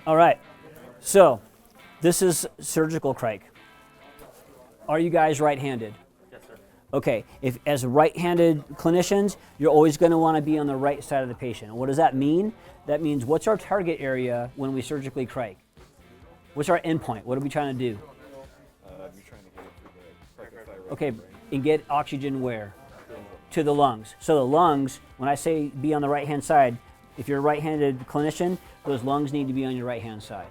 All right, so this is surgical Cric. Are you guys right-handed? Yes, sir. Okay, if as right-handed clinicians, you're always going to want to be on the right side of the patient. What does that mean? That means what's our target area when we surgically Cric? What's our endpoint? What are we trying to do? You're trying to get it through the cricothyroid. Okay, and get oxygen where? To the lungs. So the lungs, when I say be on the right-hand side, if you're a right-handed clinician, those lungs need to be on your right-hand side.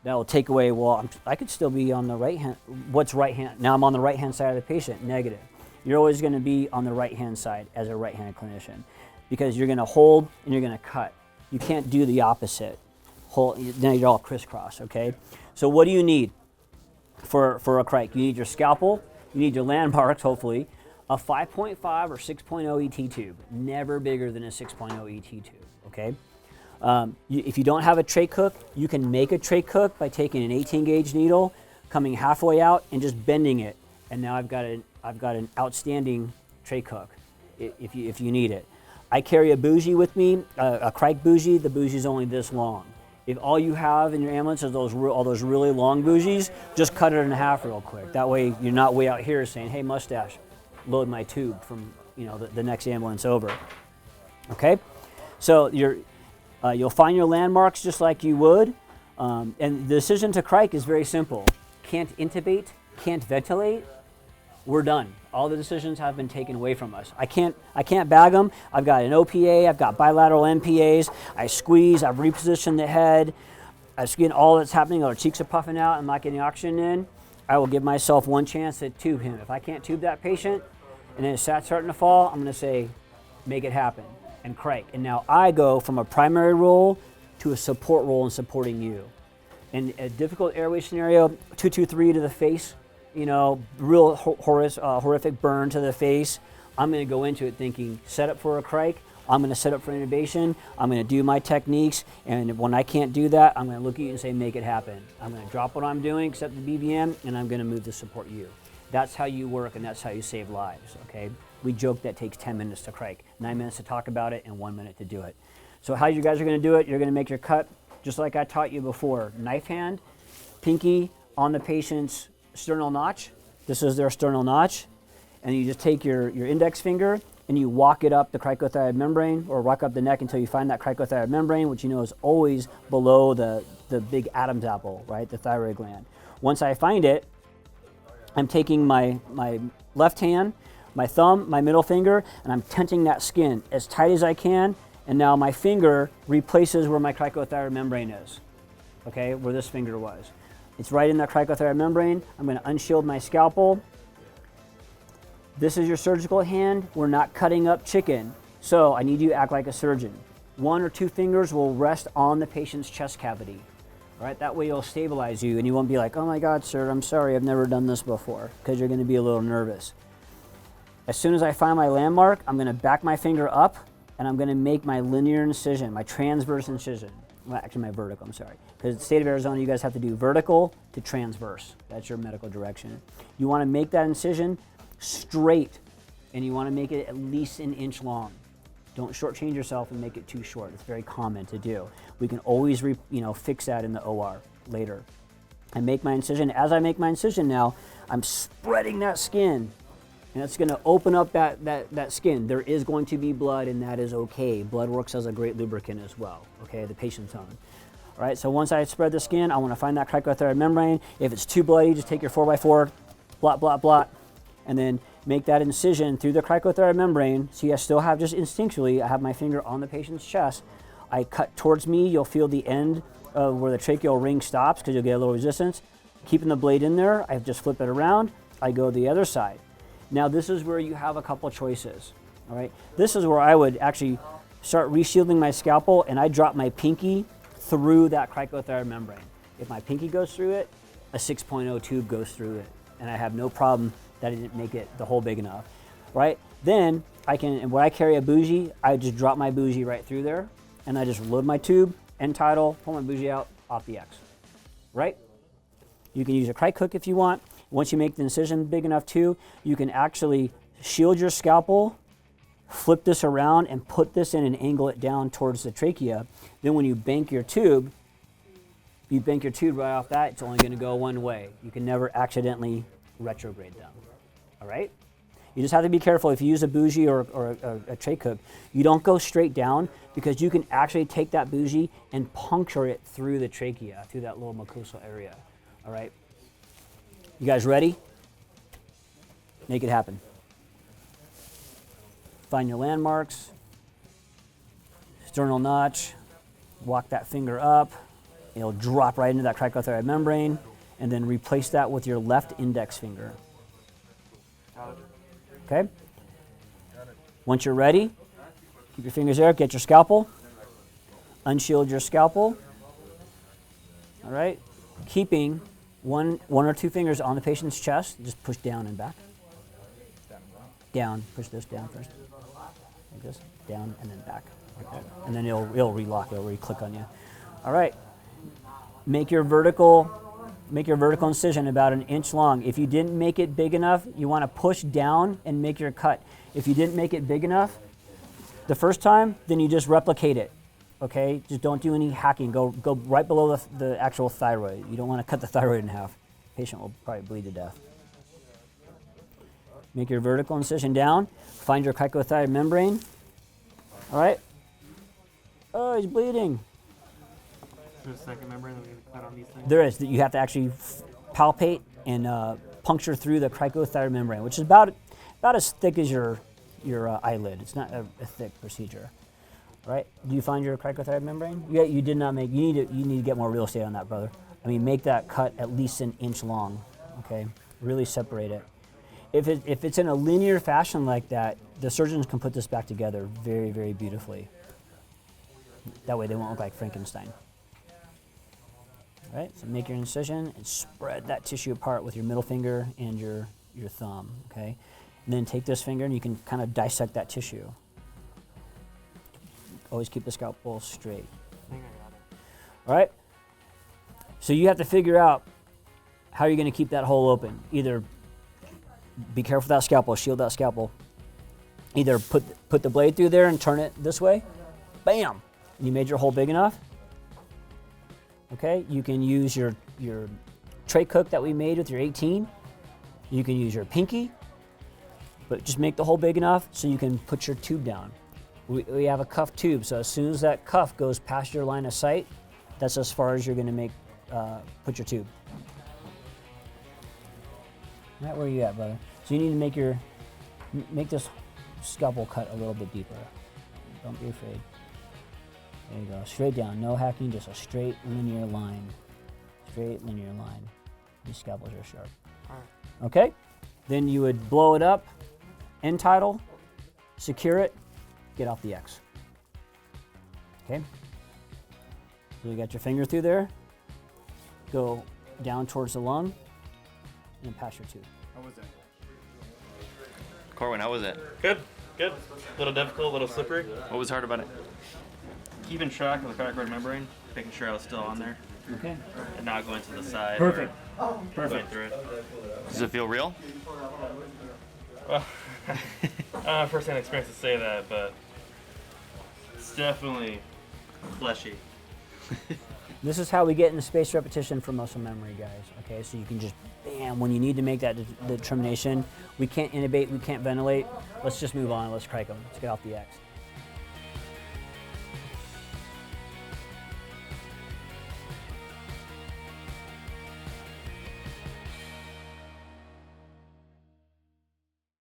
That will take away, well, I could still be on the right hand. What's right hand? Now I'm on the right-hand side of the patient, negative. You're always going to be on the right-hand side as a right-handed clinician because you're going to hold and you're going to cut. You can't do the opposite. Hold, then you're all crisscross, okay? So what do you need for a Cric? You need your scalpel, you need your landmarks, hopefully, a 5.5 or 6.0 ET tube, never bigger than a 6.0 ET tube, okay? If you don't have a trach hook, you can make a trach hook by taking an 18 gauge needle, coming halfway out and just bending it. And now I've got an outstanding trach hook if you need it. I carry a bougie with me, a Cric bougie. The bougie is only this long. If all you have in your ambulance is all those really long bougies, just cut it in half real quick. That way you're not way out here saying, hey, mustache, load my tube from the next ambulance over. Okay? So you'll find your landmarks just like you would. And the decision to Cric is very simple. Can't intubate, can't ventilate, we're done. All the decisions have been taken away from us. I can't bag them. I've got an OPA, I've got bilateral MPAs, I squeeze, I've repositioned the head, I've seen all that's happening, our cheeks are puffing out, I'm not getting oxygen in. I will give myself one chance to tube him. If I can't tube that patient and then his sat's starting to fall, I'm gonna say, make it happen and Cric. And now I go from a primary role to a support role in supporting you. In a difficult airway scenario, 223 to the face, real horrific burn to the face. I'm going to go into it thinking, set up for a Cric, I'm going to set up for intubation, I'm going to do my techniques, and when I can't do that, I'm going to look at you and say, make it happen. I'm going to drop what I'm doing, accept the BVM, and I'm going to move to support you. That's how you work, and that's how you save lives, okay? We joke that takes 10 minutes to Cric, 9 minutes to talk about it, and 1 minute to do it. So how you guys are going to do it, you're going to make your cut just like I taught you before. Knife hand, pinky on the patient's sternal notch. This is their sternal notch. And you just take your index finger and you walk it up the cricothyroid membrane or walk up the neck until you find that cricothyroid membrane, which is always below the big Adam's apple, right, the thyroid gland. Once I find it, I'm taking my left hand, my thumb, my middle finger, and I'm tenting that skin as tight as I can. And now my finger replaces where my cricothyroid membrane is, okay, where this finger was. It's right in that cricothyroid membrane. I'm going to unshield my scalpel. This is your surgical hand. We're not cutting up chicken, so I need you to act like a surgeon. 1 or 2 fingers will rest on the patient's chest cavity. All right, that way it'll stabilize you and you won't be like, oh my God, sir, I'm sorry, I've never done this before, because you're going to be a little nervous. As soon as I find my landmark, I'm going to back my finger up and I'm going to make my linear incision, my transverse incision. Well, actually my vertical, I'm sorry. Because in the state of Arizona, you guys have to do vertical to transverse. That's your medical direction. You want to make that incision straight, and you want to make it at least 1 inch long. Don't shortchange yourself and make it too short. It's very common to do. We can always fix that in the OR later. I make my incision. As I make my incision now, I'm spreading that skin. And it's going to open up that skin. There is going to be blood, and that is okay. Blood works as a great lubricant as well, okay, the patient's own. All right, so once I spread the skin, I want to find that cricothyroid membrane. If it's too bloody, just take your 4x4, blot, blot, blot, and then make that incision through the cricothyroid membrane. See, I still have, just instinctually, I have my finger on the patient's chest. I cut towards me. You'll feel the end of where the tracheal ring stops because you'll get a little resistance. Keeping the blade in there, I just flip it around. I go the other side. Now this is where you have a couple choices, all right? This is where I would actually start reshielding my scalpel and I drop my pinky through that cricothyroid membrane. If my pinky goes through it, a 6.0 tube goes through it, and I have no problem that I didn't make it the hole big enough, right? Then I can, and when I carry a bougie, I just drop my bougie right through there and I just load my tube, end tidal, pull my bougie out, off the X, right? You can use a Cric hook if you want. Once you make the incision big enough too, you can actually shield your scalpel, flip this around and put this in and angle it down towards the trachea. Then when you bank your tube, You bank your tube right off that, it's only going to go one way. You can never accidentally retrograde them. All right? You just have to be careful. If you use a bougie or a tray cook, you don't go straight down, because you can actually take that bougie and puncture it through the trachea, through that little mucosal area. All right? You guys ready? Make it happen. Find your landmarks. Sternal notch. Walk that finger up. It'll drop right into that cricothyroid membrane, and then replace that with your left index finger. Okay? Once you're ready, keep your fingers there, get your scalpel, unshield your scalpel. All right? Keeping one or two fingers on the patient's chest, just push down and back. Down, push this down first. Like this, down and then back. Like that. And then it'll relock, it'll re-click on you. All right. Make your vertical incision about 1 inch long. If you didn't make it big enough, you want to push down and make your cut. If you didn't make it big enough the first time, then you just replicate it. Okay? Just don't do any hacking. Go right below the actual thyroid. You don't want to cut the thyroid in half. Patient will probably bleed to death. Make your vertical incision down. Find your cricothyroid membrane. All right? Oh, he's bleeding. There's a second membrane that we cut on these things? There is. You have to actually palpate and puncture through the cricothyroid membrane, which is about as thick as your eyelid. It's not a thick procedure. All right? Do you find your cricothyroid membrane? You did not make. You need to get more real estate on that, brother. I mean, make that cut at least 1 inch long. Okay? Really separate it. If it's in a linear fashion like that, the surgeons can put this back together very, very beautifully. That way they won't look like Frankenstein. All right, so make your incision and spread that tissue apart with your middle finger and your thumb, okay? And then take this finger and you can kind of dissect that tissue. Always keep the scalpel straight. I think I got it. All right? So you have to figure out how you're going to keep that hole open. Either be careful with that scalpel, shield that scalpel. Either put the blade through there and turn it this way. Bam! And you made your hole big enough. Okay, you can use your tray cook that we made with your 18. You can use your pinky, but just make the hole big enough so you can put your tube down. We have a cuff tube, so as soon as that cuff goes past your line of sight, that's as far as you're going to put your tube. Right where you at, brother? So you need to make this scalpel cut a little bit deeper. Don't be afraid. There you go, straight down, no hacking, just a straight linear line. Straight linear line. These scalpels are sharp. All right. Okay, then you would blow it up, end tidal, secure it, get off the X. Okay, so you got your finger through there, go down towards the lung, and pass your tube. How was that? Corwin, how was it? Good. A little difficult, a little slippery. What was hard about it? Keeping track of the cricothyroid membrane, making sure I was still on there, Okay. and not going to the side. Perfect. Or going through it. Does it feel real? Well, first-hand experience to say that, but it's definitely fleshy. This is how we get into spaced repetition for muscle memory, guys. Okay, so you can just, bam, when you need to make that determination, we can't intubate, we can't ventilate, let's just move on, let's cric them, let's get off the X.